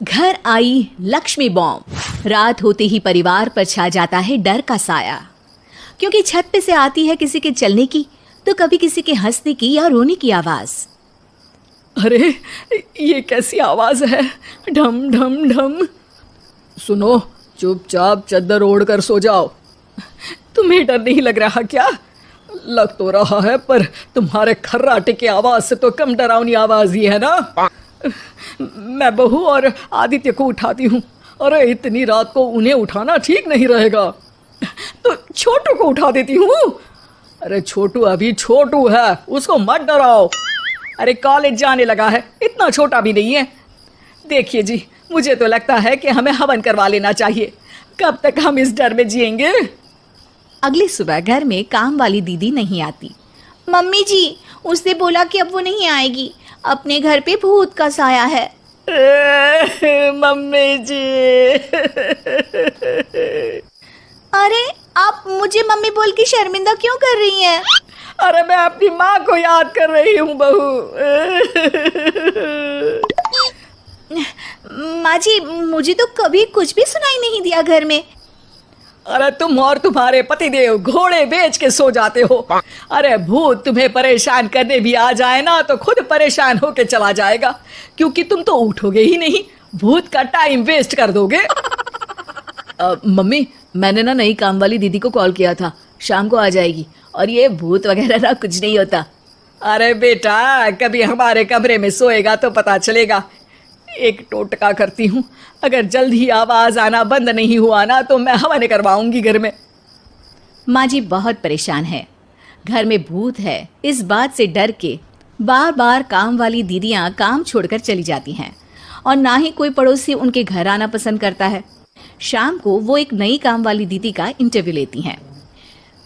घर आई लक्ष्मी बॉम्ब। रात होते ही परिवार पर छा जाता है डर का साया, क्योंकि छत पे से आती है किसी के चलने की तो कभी किसी के हंसने की या रोने की आवाज। अरे ये कैसी आवाज है? ढम ढम ढम। सुनो, चुपचाप चद्दर ओढ़ कर सो जाओ। तुम्हें डर नहीं लग रहा क्या? लग तो रहा है, पर तुम्हारे खर्राटे की आवाज से तो कम डरावनी आवाज ही है ना। मैं बहू और आदित्य को उठाती हूँ। अरे इतनी रात को उन्हें उठाना ठीक नहीं रहेगा, तो छोटू को उठा देती हूँ। अरे छोटू अभी छोटू है, उसको मत डराओ। अरे कॉलेज जाने लगा है, इतना छोटा भी नहीं है। देखिए जी, मुझे तो लगता है कि हमें हवन करवा लेना चाहिए। कब तक हम इस डर में जिएंगे? अगली सुबह घर में काम वाली दीदी नहीं आती। मम्मी जी, उसने बोला कि अब वो नहीं आएगी, अपने घर पे भूत का साया है। मम्मी जी। अरे आप मुझे मम्मी बोल के शर्मिंदा क्यों कर रही हैं? अरे मैं अपनी माँ को याद कर रही हूँ बहू। माँ जी, मुझे तो कभी कुछ भी सुनाई नहीं दिया घर में। अरे तुम और तुम्हारे पतिदेव घोड़े बेच के सो जाते हो। अरे भूत तुम्हें परेशान करने भी आ जाए ना तो खुद परेशान होके चला जाएगा, क्योंकि तुम तो उठोगे ही नहीं, भूत का टाइम वेस्ट कर दोगे। मम्मी, मैंने ना नई काम वाली दीदी को कॉल किया था, शाम को आ जाएगी, और ये भूत वगैरह ना कुछ नहीं होता। अरे बेटा, कभी हमारे कमरे में सोएगा तो पता चलेगा। एक टोटका करती हूँ, अगर जल्द ही आवाज आना बंद नहीं हुआ ना तो मैं हवन करवाऊंगी घर में। माँ जी बहुत परेशान है, घर में भूत है इस बात से डर के बार बार काम वाली दीदियाँ काम छोड़कर चली जाती हैं, और ना ही कोई पड़ोसी उनके घर आना पसंद करता है। शाम को वो एक नई काम वाली दीदी का इंटरव्यू लेती हैं।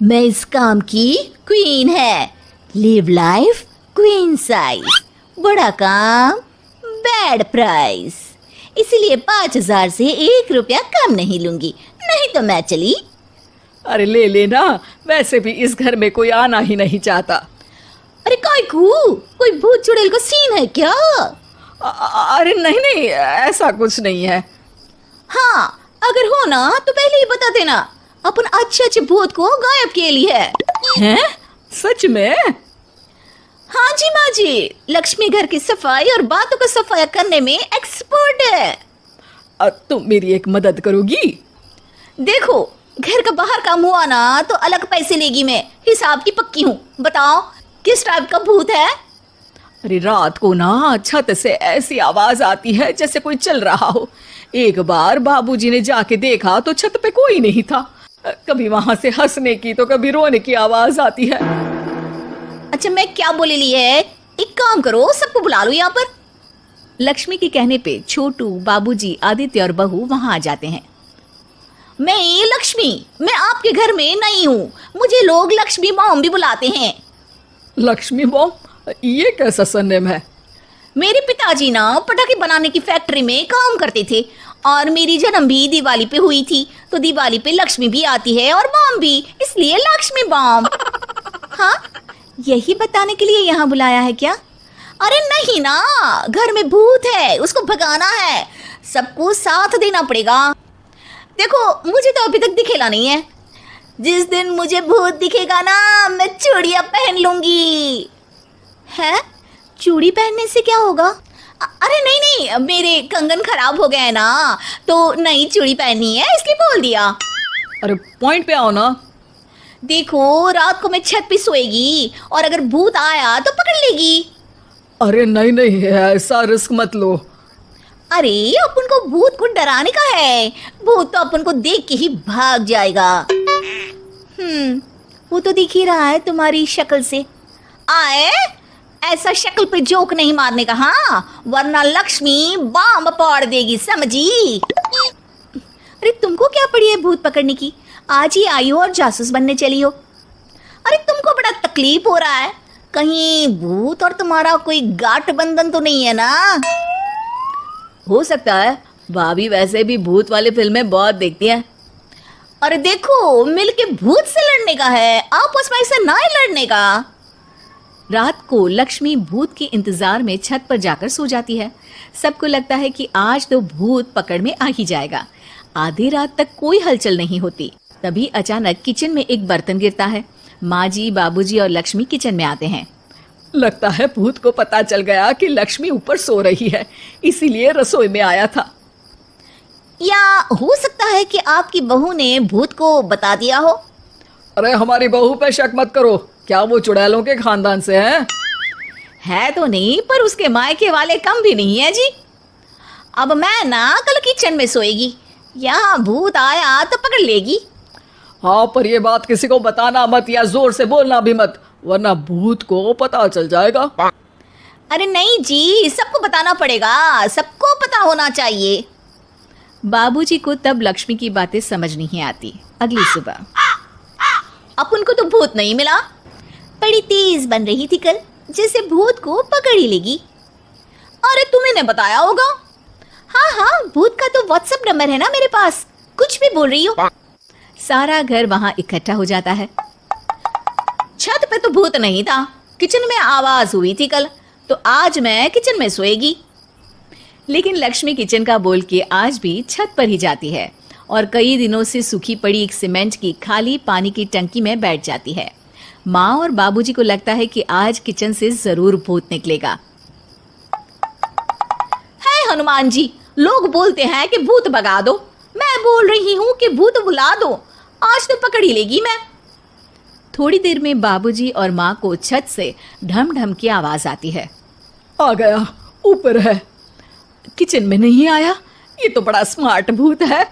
मैं इस काम की क्वीन है, लिव लाइफ क्वीन साइज, बड़ा काम बैड प्राइस, इसीलिए 5,000 से 1 रुपया कम नहीं लूंगी, नहीं तो मैं चली। अरे ले लेना, वैसे भी इस घर में कोई आना ही नहीं चाहता। अरे काकू, कोई भूत चुड़ैल का सीन है क्या? अरे नहीं नहीं, ऐसा कुछ नहीं है। हाँ, अगर हो ना तो पहले ही बता देना, अपन अच्छे अच्छे भूत को गायब किए लिए हैं? सच में? हाँ जी माँ जी, लक्ष्मी घर की सफाई और बातों का सफाया करने में एक्सपर्ट है। तुम मेरी एक मदद करोगी? देखो, घर का बाहर काम हुआ ना तो अलग पैसे लेगी, मैं हिसाब की पक्की हूँ। बताओ किस टाइप का भूत है? अरे रात को ना छत से ऐसी आवाज आती है जैसे कोई चल रहा हो। एक बार बाबूजी ने जाके देखा तो छत पे कोई नहीं था। कभी वहां से हंसने की तो कभी रोने की आवाज आती है। अच्छा, मैं क्या बोले ली है, एक काम करो, सबको बुला लो यहाँ पर। लक्ष्मी के कहने पे छोटू, बाबूजी, आदित्य और बहू वहां आ जाते हैं। मैं लक्ष्मी, मैं आपके घर में नई हूँ, मुझे लोग लक्ष्मी मॉम भी बुलाते हैं। लक्ष्मी मॉम? ये कैसा सरनेम है? मेरे पिताजी ना पटाखे बनाने की फैक्ट्री में काम करते थे, और मेरी जन्म भी दिवाली पे हुई थी, तो दिवाली पे लक्ष्मी भी आती है और बॉम्ब भी, इसलिए लक्ष्मी बॉम्ब। हाँ, यही बताने के लिए यहाँ बुलाया है क्या? अरे नहीं ना, घर में भूत है, उसको भगाना है, सबको साथ देना पड़ेगा। देखो, मुझे तो अभी तक दिखेला नहीं है, जिस दिन मुझे भूत दिखेगा ना मैं चूड़ियाँ पहन लूंगी। है? चूड़ी पहनने से क्या होगा? अरे नहीं नहीं, मेरे कंगन खराब हो गए हैं ना, तो नई चूड़ी पहननी है इसलिए बोल दिया। अरे पॉइंट पे आओ ना। देखो, रात को मैं छत पे सोएगी और अगर भूत आया तो पकड़ लेगी। अरे नहीं नहीं, ऐसा रिस्क मत लो। अरे अपन को भूत को डराने का है, भूत तो अपन को देख के ही भाग जाएगा। वो तो दिख ही रहा है तुम्हारी शक्ल से। आए, ऐसा शक्ल पे जोक नहीं मारने का, हाँ, वरना लक्ष्मी बॉम्ब फोड़ देगी, समझी? अरे तुमको क्या पड़ी है भूत पकड़ने की? आज ही आई हो और जासूस बनने चली हो। अरे तुमको बड़ा तकलीफ हो रहा है, कहीं भूत और तुम्हारा कोई गांठ बंधन तो नहीं है ना? हो सकता है, भाभी वैसे भी भूत वाली फिल्में बहुत देखती हैं। अरे देखो, मिलके भूत से लड़ने का है, आपस में ऐसे ना ही लड़ने का। रात को लक्ष्मी भूत के इंतजार में छत पर जाकर सो जाती है। सबको लगता है कि आज तो भूत पकड़ में आ ही जाएगा। आधी रात तक कोई हलचल नहीं होती। तभी अचानक किचन में एक बर्तन गिरता है। माँ जी, बाबूजी और लक्ष्मी किचन में आते हैं। लगता है भूत को पता चल गया कि लक्ष्मी ऊपर सो रही है, इसीलिए रसोई में आया था। या हो सकता है कि आपकी बहू ने भूत को बता दिया हो। अरे हमारी बहू पे शक मत करो, क्या वो चुड़ैलों के खानदान से है तो नहीं, पर उसके मायके वाले कम भी नहीं है जी। अब मैं ना कल किचन में सोएगी, यहाँ भूत आया तो पकड़ लेगी। हाँ, पर ये बात किसी को बताना मत या जोर से बोलना भी मत, वरना भूत को पता चल जाएगा। अरे नहीं जी, सबको बताना पड़ेगा, सबको पता होना चाहिए। बाबूजी को तब लक्ष्मी की बातें समझ नहीं आती। अगली सुबह अपन को तो भूत नहीं मिला। बड़ी तेज बन रही थी कल, जैसे भूत को पकड़ ही लेगी। अरे तुम्हें ने बताया होगा। हाँ हाँ, भूत का तो व्हाट्सएप नंबर है ना मेरे पास, कुछ भी बोल रही हो। सारा घर वहां इकट्ठा हो जाता है। छत पे तो भूत नहीं था, किचन में आवाज हुई थी कल, तो आज मैं किचन में सोएगी। लेकिन लक्ष्मी किचन का बोल के आज भी छत पर ही जाती है और कई दिनों से सूखी पड़ी एक सीमेंट की खाली पानी की टंकी में बैठ जाती है। माँ और बाबूजी को लगता है कि आज किचन से जरूर भूत निकलेगा। है हनुमान जी, लोग बोलते हैं कि भूत भगा दो, मैं बोल रही हूँ कि भूत बुला दो, आज तो पकड़ ही लेगी मैं। थोड़ी देर में बाबूजी और माँ को छत से ढम ढम की आवाज आती है। आ गया, ऊपर है, किचन में नहीं आया, ये तो बड़ा स्मार्ट भूत है।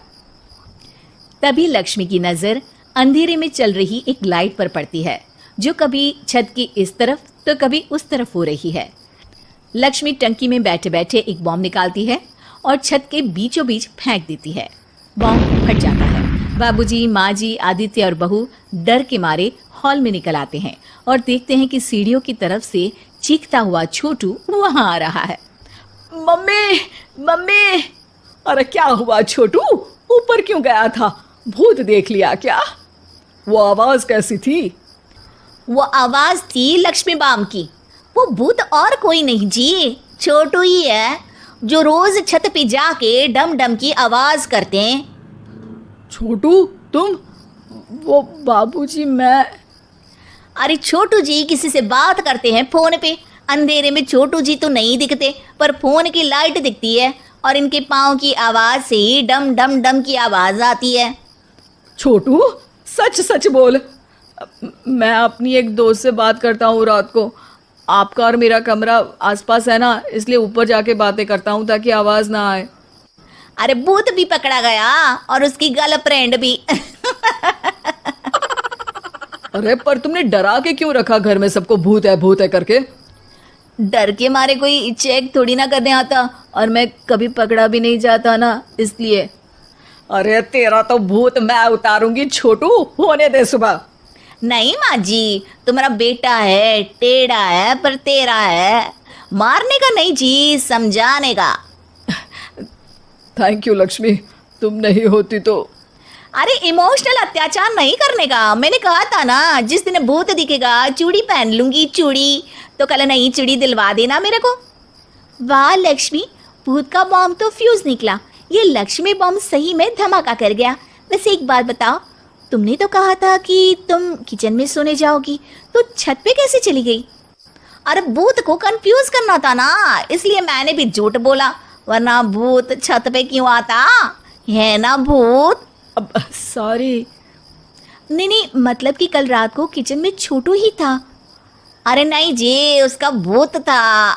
तभी लक्ष्मी की नजर अंधेरे में चल रही एक लाइट पर पड़ती है, जो कभी छत की इस तरफ तो कभी उस तरफ हो रही है। लक्ष्मी टंकी में बैठे बैठे एक बॉम्ब निकालती है और छत के बीचों बीच फेंक देती है। बॉम्ब फट जाता है। बाबूजी, माँ जी, आदित्य और बहू डर के मारे हॉल में निकल आते हैं और देखते हैं कि सीढ़ियों की तरफ से चीखता हुआ छोटू वहां आ रहा है। मम्मी, मम्मी, अरे क्या हुआ छोटू, ऊपर क्यों गया था, भूत देख लिया क्या? वो आवाज कैसी थी? वो आवाज थी लक्ष्मी बाम की। वो भूत और कोई नहीं जी, छोटू ही है, जो रोज छत पे जाके डम डम की आवाज करते हैं। छोटू तुम? वो बाबूजी मैं। अरे छोटू जी किसी से बात करते हैं फोन पे। अंधेरे में छोटू जी तो नहीं दिखते, पर फोन की लाइट दिखती है और इनके पाँव की आवाज से ही डम डम डम की आवाज आती है। छोटू सच सच बोल। मैं अपनी एक दोस्त से बात करता हूँ रात को, आपका और मेरा कमरा आसपास है ना, इसलिए ऊपर जाके बातें करता हूँ ताकि आवाज ना आए। अरे भूत भी पकड़ा गया और उसकी गर्लफ्रेंड भी। अरे पर तुमने डरा के क्यों रखा घर में सबको भूत है करके? डर के मारे कोई चेक थोड़ी ना करने आता, और मैं कभी पकड़ा भी नहीं जाता ना, इसलिए। अरे तेरा तो भूत मैं उतारूंगी छोटू, होने दे सुबह। नहीं माँ जी, तुम्हारा बेटा है, टेढ़ा है पर तेरा है, मारने का नहीं जी, समझाने का। थैंक यू लक्ष्मी, तुम नहीं होती तो। अरे इमोशनल अत्याचार नहीं करने का, मैंने कहा था ना, जिस दिन भूत दिखेगा चूड़ी पहन लूंगी, चूड़ी तो कल नई चूड़ी दिलवा देना मेरे को। वाह लक्ष्मी, भूत का बॉम्ब तो फ्यूज निकला, ये लक्ष्मी बॉम्ब सही में धमाका कर गया। वैसे एक बात बताओ, तुमने तो कहा था कि तुम किचन में सोने जाओगी, तो छत पे कैसे चली गई? अरे भूत को कंफ्यूज करना था ना, इसलिए मैंने भी झूठ बोला, वरना भूत छत पे क्यों आता है ना भूत। अब सॉरी। नहीं, मतलब कि कल रात को किचन में छोटू ही था। अरे नहीं जी, उसका भूत था।